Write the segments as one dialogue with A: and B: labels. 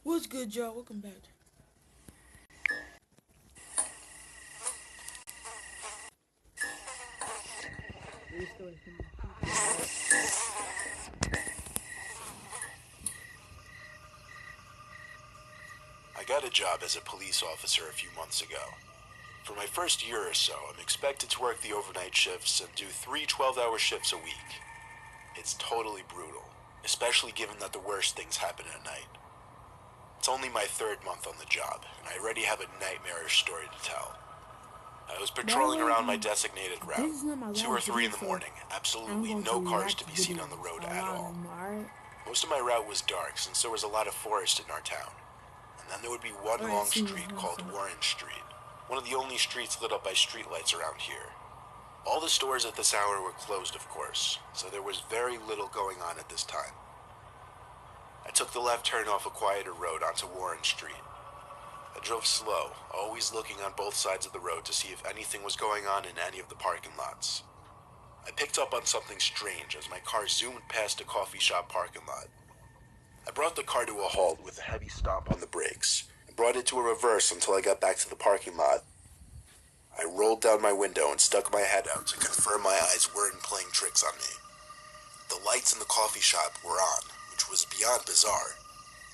A: What's good, y'all? Welcome back.
B: I got a job as a police officer a few months ago. For my first year or so, I'm expected to work the overnight shifts and do three 12-hour shifts a week. It's totally brutal, especially given that the worst things happen at night. It's only my third month on the job, and I already have a nightmarish story to tell. I was
A: By the
B: patrolling
A: way,
B: around my designated route,
A: this is not my
B: 2 or
A: last
B: 3
A: video,
B: in the
A: so
B: morning,
A: I'm
B: absolutely
A: going
B: no
A: to
B: cars
A: react
B: to
A: to
B: be seen on the
A: videos
B: road
A: a
B: at
A: lot
B: all.
A: of them, alright?
B: Most of my route was dark since there was a lot of forest in our town. And then there would be one
A: Alright,
B: long
A: see you.
B: street called Warren Street, one of the only streets lit up by streetlights around here. All the stores at this hour were closed, of course, so there was very little going on at this time. I took the left turn off a quieter road onto Warren Street. I drove slow, always looking on both sides of the road to see if anything was going on in any of the parking lots. I picked up on something strange as my car zoomed past a coffee shop parking lot. I brought the car to a halt with a heavy stomp on the brakes and brought it to a reverse until I got back to the parking lot. I rolled down my window and stuck my head out to confirm my eyes weren't playing tricks on me. The lights in the coffee shop were on, which was beyond bizarre.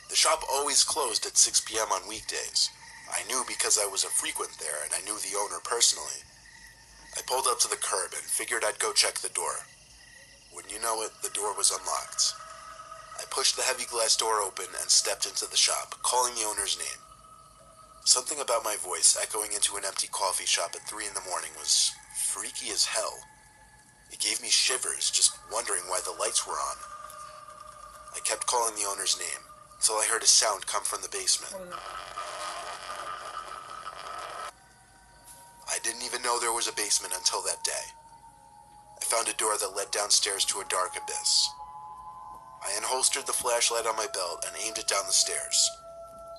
B: The shop always closed at 6 p.m. on weekdays. I knew because I was a frequent there and I knew the owner personally. I pulled up to the curb and figured I'd go check the door. Wouldn't you know it, the door was unlocked. I pushed the heavy glass door open and stepped into the shop, calling the owner's name. Something about my voice echoing into an empty coffee shop at 3 in the morning was freaky as hell. It gave me shivers just wondering why the lights were on. I kept calling the owner's name until I heard a sound come from the basement. I didn't even know there was a basement until that day. I found a door that led downstairs to a dark abyss. I unholstered the flashlight on my belt and aimed it down the stairs.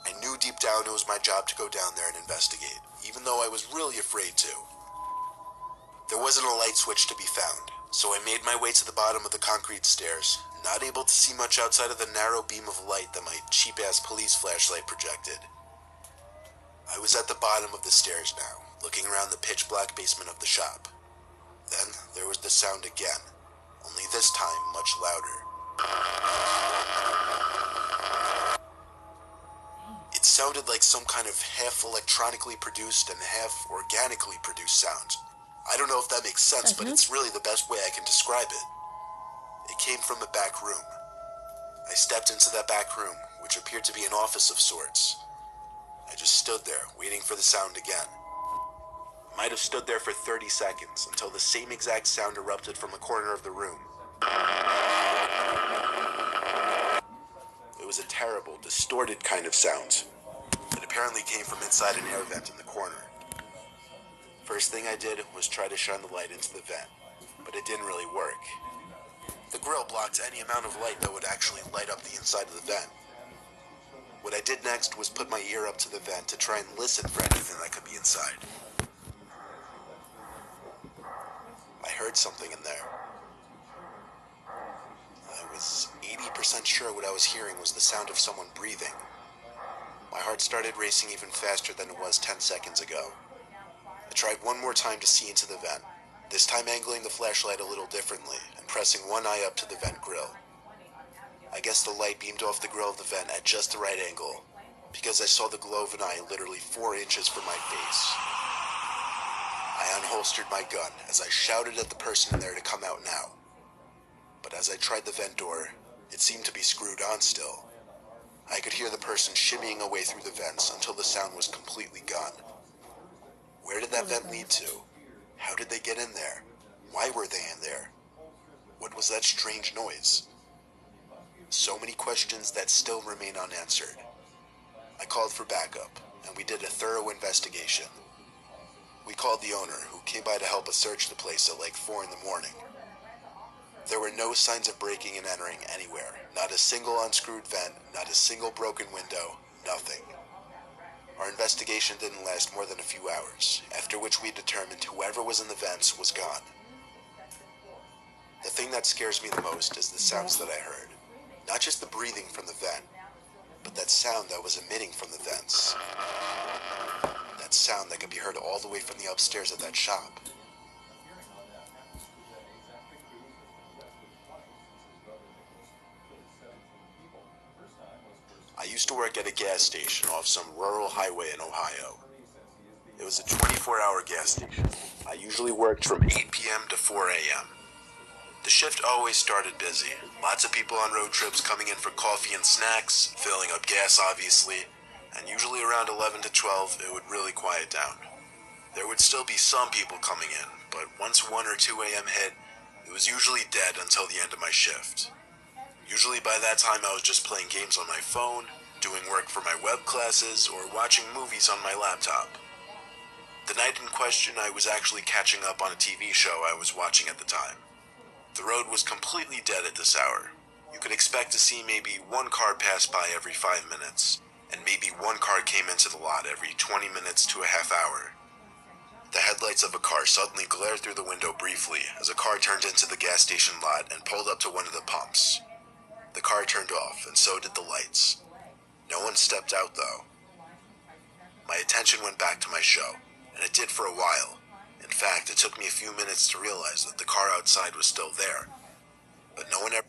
B: I knew deep down it was my job to go down there and investigate, even though I was really afraid to. There wasn't a light switch to be found, so I made my way to the bottom of the concrete stairs, not able to see much outside of the narrow beam of light that my cheap-ass police flashlight projected. I was at the bottom of the stairs now, looking around the pitch-black basement of the shop. Then there was the sound again, only this time much louder. It sounded like some kind of half electronically produced and half organically produced sound. I don't know if that makes sense, but it's really the best way I can describe it. It came from the back room. I stepped into that back room, which appeared to be an office of sorts. I just stood there, waiting for the sound again. I might have stood there for 30 seconds until the same exact sound erupted from the corner of the room. It was a terrible, distorted kind of sound. It apparently came from inside an air vent in the corner. First thing I did was try to shine the light into the vent, but it didn't really work. The grill blocked any amount of light that would actually light up the inside of the vent. What I did next was put my ear up to the vent to try and listen for anything that could be inside. I heard something in there. I was 80% sure what I was hearing was the sound of someone breathing. My heart started racing even faster than it was 10 seconds ago. I tried one more time to see into the vent, this time angling the flashlight a little differently and pressing one eye up to the vent grill. I guess the light beamed off the grill of the vent at just the right angle, because I saw the glow of an eye literally 4 inches from my face. I unholstered my gun as I shouted at the person in there to come out now. But as I tried the vent door, it seemed to be screwed on still. I could hear the person shimmying away through the vents until the sound was completely gone. Where did that vent lead to? How did they get in there? Why were they in there? What was that strange noise? So many questions that still remain unanswered. I called for backup, and we did a thorough investigation. We called the owner, who came by to help us search the place at like 4 in the morning. There were no signs of breaking and entering anywhere. Not a single unscrewed vent, not a single broken window, nothing. Our investigation didn't last more than a few hours, after which we determined whoever was in the vents was gone. The thing that scares me the most is the sounds that I heard. Not just the breathing from the vent, but that that sound that was emitting from the vents. That sound that could be heard all the way from the upstairs of that shop. I used to work at a gas station off some rural highway in Ohio. It was a 24-hour gas station. I usually worked from 8 p.m. to 4 a.m. The shift always started busy. Lots of people on road trips coming in for coffee and snacks, filling up gas obviously, and usually around 11 to 12 it would really quiet down. There would still be some people coming in, but once 1 or 2 a.m. hit, it was usually dead until the end of my shift. Usually by that time I was just playing games on my phone, doing work for my web classes, or watching movies on my laptop. The night in question I was actually catching up on a TV show I was watching at the time. The road was completely dead at this hour. You could expect to see maybe one car pass by every 5 minutes, and maybe one car came into the lot every 20 minutes to a half hour. The headlights of a car suddenly glared through the window briefly as a car turned into the gas station lot and pulled up to one of the pumps. The car turned off, and so did the lights. No one stepped out, though. My attention went back to my show, and it did for a while. In fact, it took me a few minutes to realize that the car outside was still there. But no one ever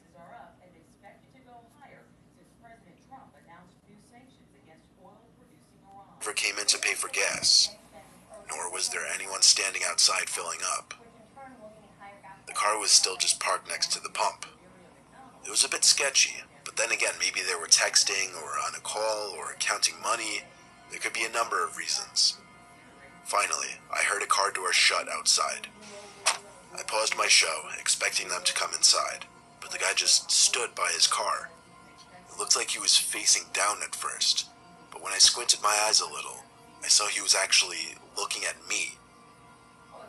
B: came in to pay for gas, nor was there anyone standing outside filling up. The car was still just parked next to the pump. It was a bit sketchy, but then again, maybe they were texting or on a call or counting money. There could be a number of reasons. Finally, I heard a car door shut outside. I paused my show, expecting them to come inside, but the guy just stood by his car. It looked like he was facing down at first, but when I squinted my eyes a little, I saw he was actually looking at me.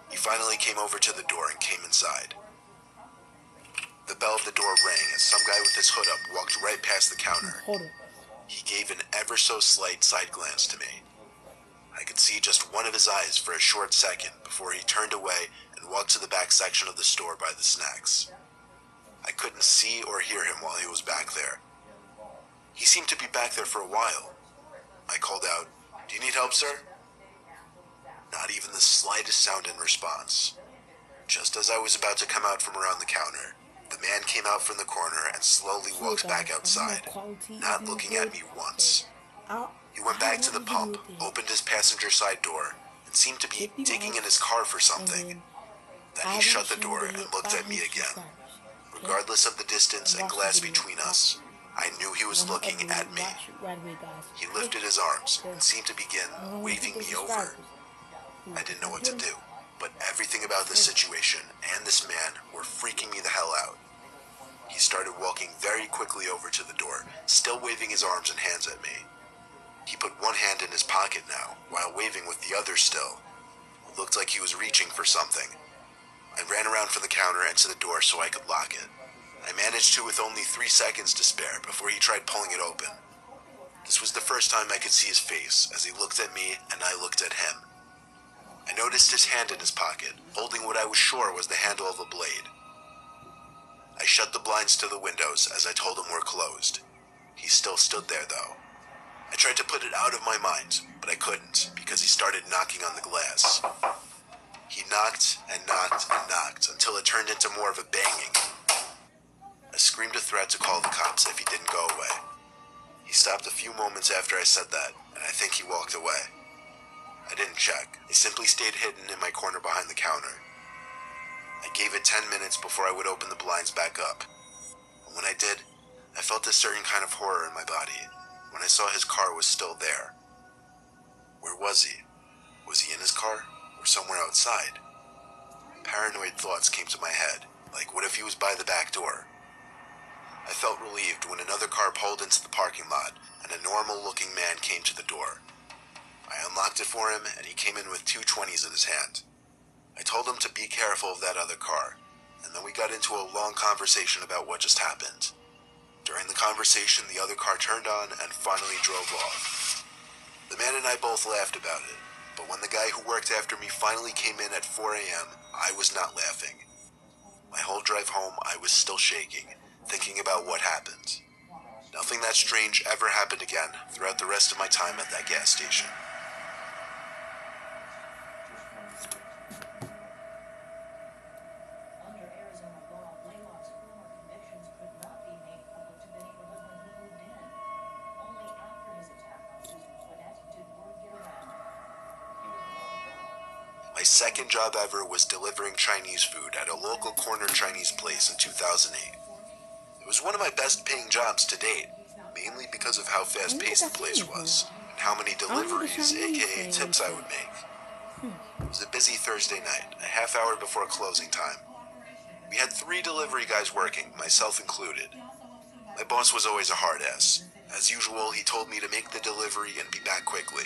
B: He finally came over to the door and came inside. The bell of the door rang as some guy with his hood up walked right past the counter. He gave an ever so slight side glance to me. I could see just one of his eyes for a short second before he turned away and walked to the back section of the store by the snacks. I couldn't see or hear him while he was back there. He seemed to be back there for a while. I called out, "Do you need help, sir?" Not even the slightest sound in response. Just as I was about to come out from around the counter, the man came out from the corner and slowly walked back outside, not looking at me once. He went back to the pump, opened his passenger side door, and seemed to be digging in his car for something. Then he shut the door and looked at me again. Regardless of the distance and glass between us, I knew he was looking at me. He lifted his arms and seemed to begin waving me over. I didn't know what to do, but everything about this situation and this man were freaking me the hell out. He started walking very quickly over to the door, still waving his arms and hands at me. He put one hand in his pocket now, while waving with the other still. It looked like he was reaching for something. I ran around from the counter and to the door so I could lock it. I managed to with only 3 seconds to spare before he tried pulling it open. This was the first time I could see his face as he looked at me and I looked at him. I noticed his hand in his pocket, holding what I was sure was the handle of a blade. I shut the blinds to the windows as I told him we're closed. He still stood there though. I tried to put it out of my mind, but I couldn't because he started knocking on the glass. He knocked and knocked and knocked until it turned into more of a banging. I screamed a threat to call the cops if he didn't go away. He stopped a few moments after I said that, and I think he walked away. I didn't check. He simply stayed hidden in my corner behind the counter. I gave it 10 minutes before I would open the blinds back up. And when I did, I felt a certain kind of horror in my body when I saw his car was still there. Where was he? Was he in his car or somewhere outside? Paranoid thoughts came to my head, like what if he was by the back door? I felt relieved when another car pulled into the parking lot and a normal-looking man came to the door. I unlocked it for him and he came in with 2 20s in his hand. I told him to be careful of that other car, and then we got into a long conversation about what just happened. During the conversation, the other car turned on and finally drove off. The man and I both laughed about it, but when the guy who worked after me finally came in at 4 a.m., I was not laughing. My whole drive home, I was still shaking, thinking about what happened. Nothing that strange ever happened again throughout the rest of my time at that gas station.
C: Under Arizona law, Blaylock's former convictions could not be made public to the neighborhood when he moved in. Only after his attack on Susan Toinette did word get around.
B: My second job ever was delivering Chinese food at a local corner Chinese place in 2008. It was one of my best paying jobs to date, mainly because of how fast paced the place was and how many deliveries, aka tips, I would make. It was a busy Thursday night, a half hour before closing time. We had 3 delivery guys working, myself included. My boss was always a hard ass. As usual, he told me to make the delivery and be back quickly.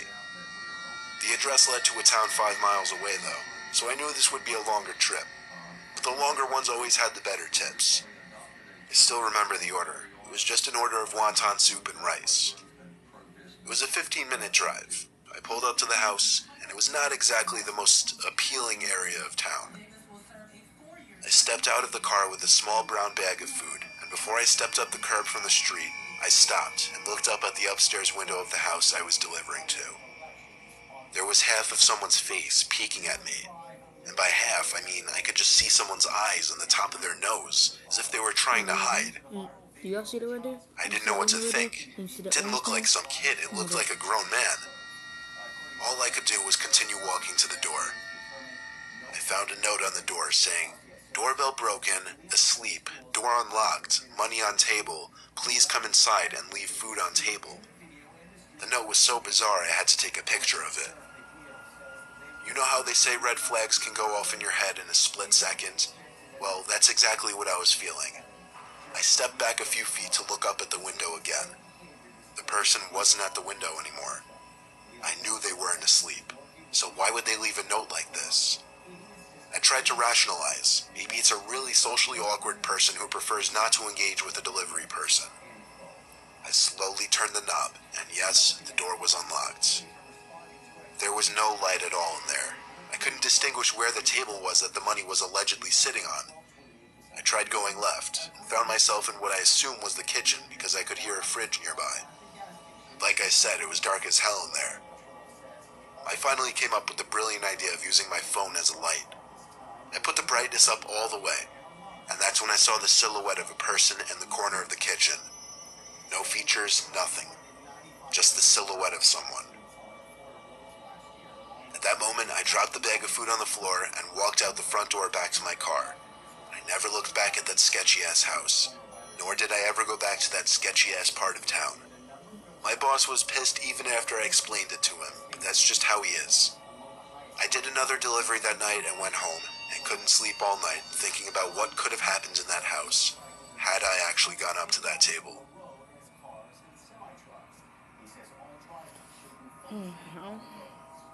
B: The address led to a town 5 miles away though, so I knew this would be a longer trip. But the longer ones always had the better tips. I still remember the order. It was just an order of wonton soup and rice. It was a 15-minute drive. I pulled up to the house, and it was not exactly the most appealing area of town. I stepped out of the car with a small brown bag of food, and before I stepped up the curb from the street, I stopped and looked up at the upstairs window of the house I was delivering to. There was half of someone's face peeking at me, and by half, I mean I could just see someone's eyes on the top of their nose, as if they were trying to hide.
A: Do y'all see that right there?
B: I didn't know what to think. It didn't look like some kid, it looked like a grown man. All I could do was continue walking to the door. I found a note on the door saying, "Doorbell broken, asleep, door unlocked, money on table, please come inside and leave food on table." The note was so bizarre I had to take a picture of it. You know how they say red flags can go off in your head in a split second? Well, that's exactly what I was feeling. I stepped back a few feet to look up at the window again. The person wasn't at the window anymore. I knew they weren't asleep, so why would they leave a note like this? I tried to rationalize. Maybe it's a really socially awkward person who prefers not to engage with a delivery person. I slowly turned the knob, and yes, the door was unlocked. There was no light at all in there. I couldn't distinguish where the table was that the money was allegedly sitting on. I tried going left, and found myself in what I assumed was the kitchen because I could hear a fridge nearby. Like I said, it was dark as hell in there. I finally came up with the brilliant idea of using my phone as a light. I put the brightness up all the way, and that's when I saw the silhouette of a person in the corner of the kitchen. No features, nothing. Just the silhouette of someone. At that moment, I dropped the bag of food on the floor and walked out the front door back to my car. I never looked back at that sketchy-ass house, nor did I ever go back to that sketchy-ass part of town. My boss was pissed even after I explained it to him, but that's just how he is. I did another delivery that night and went home, and couldn't sleep all night thinking about what could have happened in that house, had I actually gone up to that table.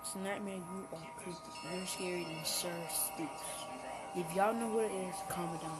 A: It's a nightmare. You are creepy. You're scary than Sir Spooks. If y'all know what it is, comment down